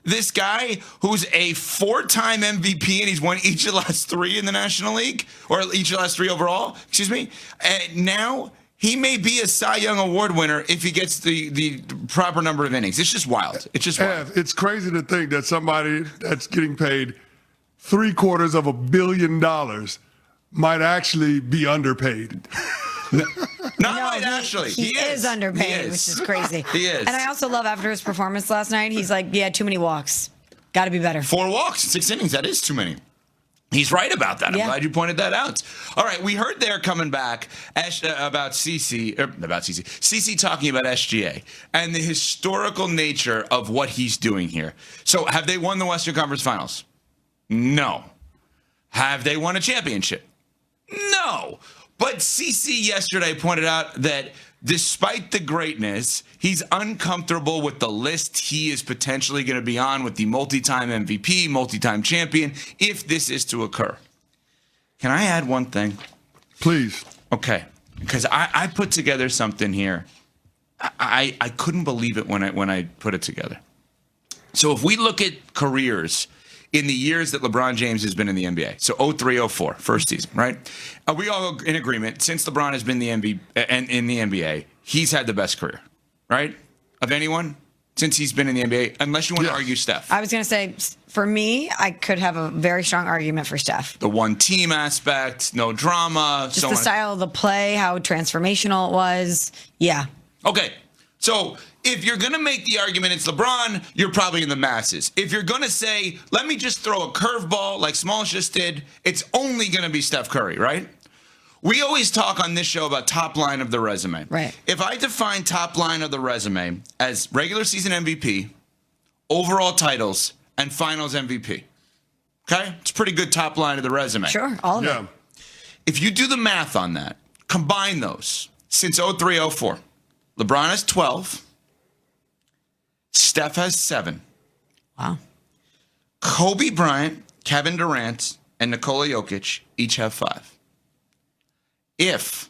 This guy who's a 4-time MVP and he's won each of the last 3 in the National League, or each of the last 3 overall, excuse me. And now he may be a Cy Young Award winner if he gets the proper number of innings. It's just wild. It's just wild. It's crazy to think that somebody that's getting paid $750 million might actually be underpaid. Actually. He is underpaid, which is crazy. He is. And I also love after his performance last night, he's like, yeah, too many walks. Got to be better. 4 walks in 6 innings. That is too many. He's right about that. I'm glad you pointed that out. All right, we heard there coming back about CC talking about SGA and the historical nature of what he's doing here. So have they won the Western Conference Finals? No. Have they won a championship? No. But CC yesterday pointed out that despite the greatness, he's uncomfortable with the list he is potentially going to be on with the multi-time MVP, multi-time champion, if this is to occur. Can I add one thing? Please. Okay. Because I put together something here. I couldn't believe it when I put it together. So if we look at careers in the years that LeBron James has been in the NBA, so 03-04, first season, right? Are we all in agreement? Since LeBron has been in the NBA, he's had the best career, right? Of anyone since he's been in the NBA, unless you want to argue Steph. I was going to say, for me, I could have a very strong argument for Steph. The one-team aspect, no drama. Just the style of the play, how transformational it was. Yeah. Okay, so if you're going to make the argument it's LeBron, you're probably in the masses. If you're going to say, let me just throw a curveball like Smalls just did, it's only going to be Steph Curry, right? We always talk on this show about top line of the resume. Right. If I define top line of the resume as regular season MVP, overall titles, and finals MVP, okay? It's a pretty good top line of the resume. Sure, all of it. If you do the math on that, combine those, since 03-04, LeBron has 12, Steph has 7. Wow. Kobe Bryant, Kevin Durant, and Nikola Jokic each have 5. If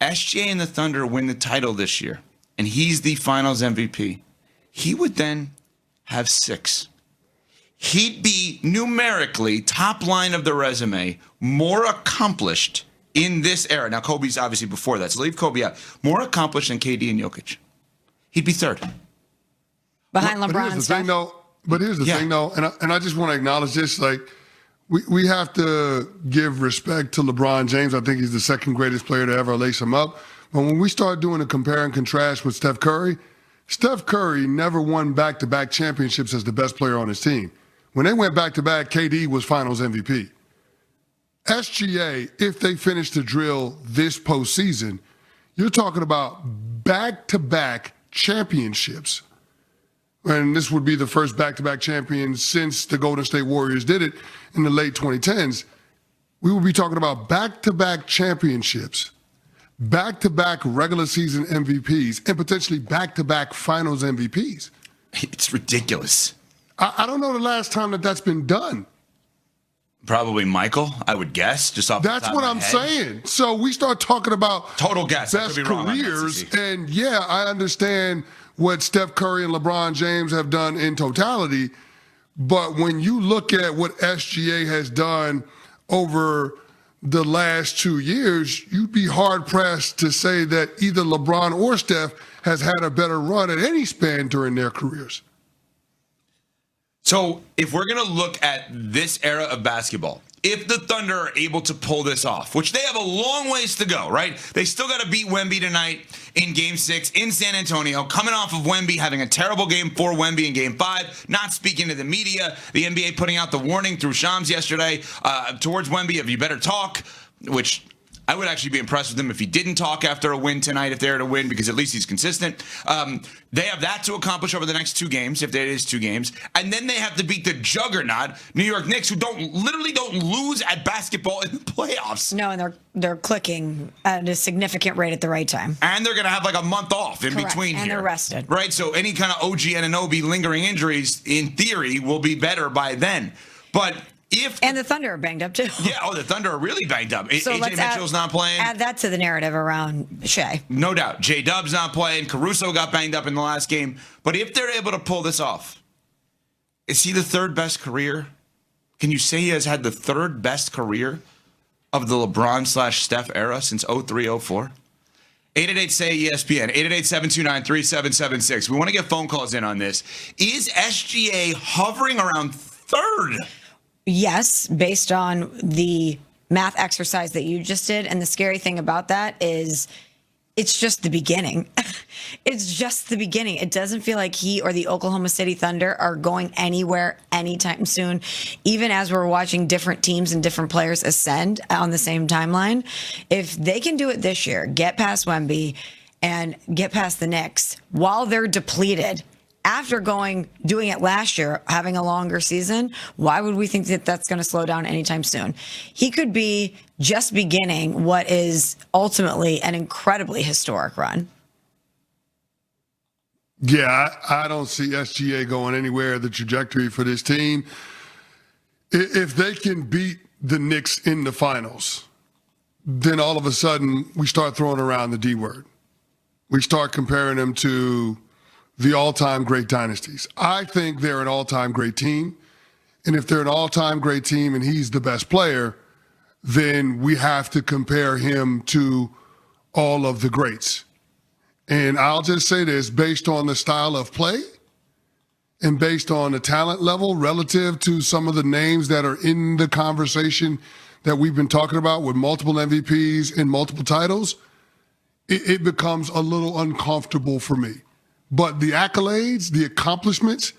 SGA and the Thunder win the title this year, and he's the finals MVP, he would then have 6. He'd be numerically, top line of the resume, more accomplished in this era. Now, Kobe's obviously before that, so leave Kobe out. More accomplished than KD and Jokic. He'd be 3rd. Behind LeBron and Steph. But here's the thing, though, and I just want to acknowledge this, like, we have to give respect to LeBron James. I think he's the 2nd greatest player to ever lace him up. But when we start doing a compare and contrast with Steph Curry never won back-to-back championships as the best player on his team. When they went back-to-back, KD was finals MVP. SGA, if they finish the drill this postseason, you're talking about back-to-back championships. And this would be the first back-to-back champion since the Golden State Warriors did it in the late 2010s. We would be talking about back-to-back championships, back-to-back regular season MVPs, and potentially back-to-back finals MVPs. It's ridiculous. I don't know the last time that's been done. Probably Michael, I would guess, just off the top That's what of my I'm head. saying. So we start talking about total guess. best careers, and I understand what Steph Curry and LeBron James have done in totality, but when you look at what SGA has done over the last 2 years, you'd be hard-pressed to say that either LeBron or Steph has had a better run at any span during their careers. So if we're going to look at this era of basketball, if the Thunder are able to pull this off, which they have a long ways to go, right? They still got to beat Wemby tonight in Game 6 in San Antonio, coming off of Wemby having a terrible game for Wemby in Game 5, not speaking to the media, the NBA putting out the warning through Shams yesterday towards Wemby of you better talk, which I would actually be impressed with him if he didn't talk after a win tonight, if they're to win, because at least he's consistent. They have that to accomplish over the next 2 games, if it is 2 games. And then they have to beat the juggernaut New York Knicks, who literally don't lose at basketball in the playoffs. No, and they're clicking at a significant rate at the right time. And they're going to have like a month off in between here. And they're rested. Right, so any kind of OG Anunoby lingering injuries, in theory, will be better by then. But and the Thunder are banged up too. Yeah, the Thunder are really banged up. So AJ Mitchell's not playing. Add that to the narrative around Shea. No doubt. J-Dub's not playing. Caruso got banged up in the last game. But if they're able to pull this off, Is he the third best career? Can you say he has had the third best career of the LeBron/Steph era since 03-04? 888-SAY-ESPN, 888-729-3776. We want to get phone calls in on this. Is SGA hovering around third? Yes, based on the math exercise that you just did. And the scary thing about that is it's just the beginning. It's just the beginning. It doesn't feel like he or the Oklahoma City Thunder are going anywhere anytime soon, even as we're watching different teams and different players ascend on the same timeline. If they can do it this year, get past Wemby and get past the Knicks while they're depleted, after doing it last year, having a longer season, why would we think that that's going to slow down anytime soon? He could be just beginning what is ultimately an incredibly historic run. Yeah, I don't see SGA going anywhere. The trajectory for this team, if they can beat the Knicks in the finals, then all of a sudden we start throwing around the D word. We start comparing them to the all-time great dynasties. I think they're an all-time great team. And if they're an all-time great team and he's the best player, then we have to compare him to all of the greats. And I'll just say this, based on the style of play and based on the talent level relative to some of the names that are in the conversation that we've been talking about with multiple MVPs and multiple titles, it becomes a little uncomfortable for me. But the accolades, the accomplishments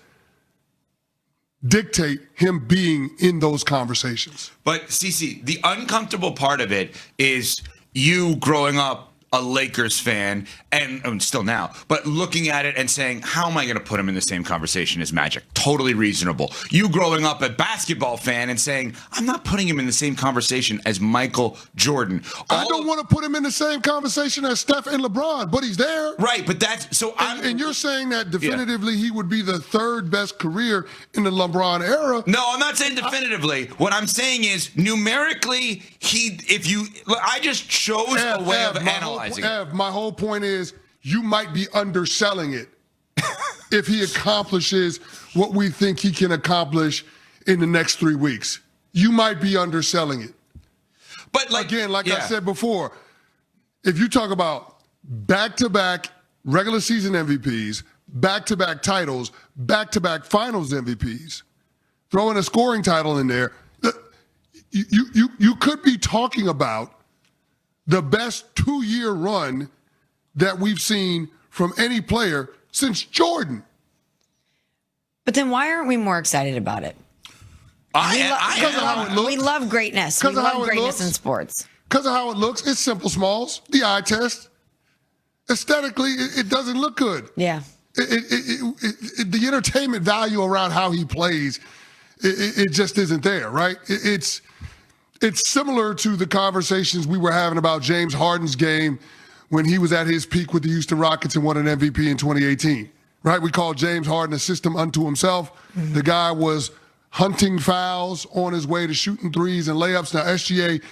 dictate him being in those conversations. But, Cece, the uncomfortable part of it is you growing up a Lakers fan, and still now, but looking at it and saying, how am I going to put him in the same conversation as Magic? Totally reasonable. You growing up a basketball fan and saying, I'm not putting him in the same conversation as Michael Jordan. I don't want to put him in the same conversation as Steph and LeBron, but he's there. Right, but that's so. And you're saying that definitively he would be the third best career in the LeBron era. No, I'm not saying definitively. What I'm saying is numerically, I just chose a way of analyzing. My whole point is you might be underselling it if he accomplishes what we think he can accomplish in the next 3 weeks. You might be underselling it. But I said before, if you talk about back-to-back regular season MVPs, back-to-back titles, back-to-back finals MVPs, throwing a scoring title in there, you could be talking about the best 2-year run that we've seen from any player since Jordan. But then why aren't we more excited about it? We love greatness. We love greatness in sports. Because of how it looks. It's simple smalls, the eye test. Aesthetically, it doesn't look good. Yeah. The entertainment value around how he plays, it just isn't there, right? It's similar to the conversations we were having about James Harden's game when he was at his peak with the Houston Rockets and won an MVP in 2018, right? We called James Harden a system unto himself. Mm-hmm. The guy was hunting fouls on his way to shooting threes and layups. Now, SGA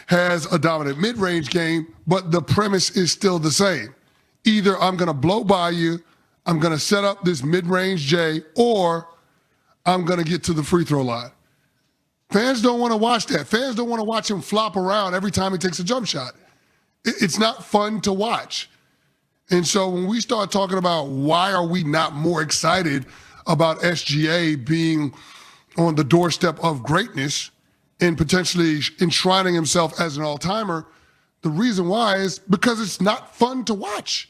has a dominant mid-range game, but the premise is still the same. Either I'm going to blow by you, I'm going to set up this mid-range J, or I'm going to get to the free throw line. Fans don't want to watch that. Fans don't want to watch him flop around every time he takes a jump shot. It's not fun to watch. And so when we start talking about why are we not more excited about SGA being on the doorstep of greatness and potentially enshrining himself as an all-timer, the reason why is because it's not fun to watch.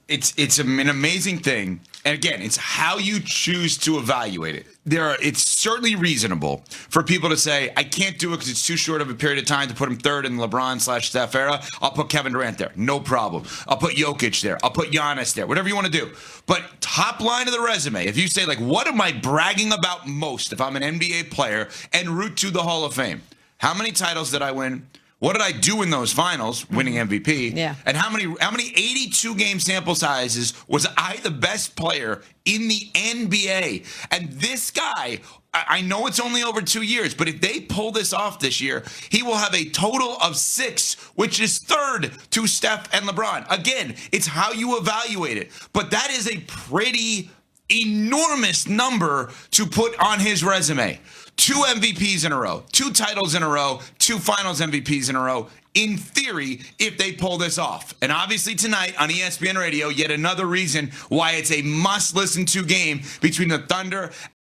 It's an amazing thing. And again, it's how you choose to evaluate it. It's certainly reasonable for people to say, I can't do it because it's too short of a period of time to put him third in the LeBron/Steph era. I'll put Kevin Durant there. No problem. I'll put Jokic there. I'll put Giannis there. Whatever you want to do. But top line of the resume, if you say, like, what am I bragging about most if I'm an NBA player en route to the Hall of Fame? How many titles did I win? What did I do in those finals, winning MVP? Yeah. And how many 82-game sample sizes was I the best player in the NBA? And this guy, I know it's only over 2 years, but if they pull this off this year, he will have a total of 6, which is third to Steph and LeBron. Again, it's how you evaluate it. But that is a pretty enormous number to put on his resume. 2 MVPs in a row, 2 titles in a row, 2 finals MVPs in a row. In theory, if they pull this off. And obviously tonight on ESPN Radio, yet another reason why it's a must-listen to game between the Thunder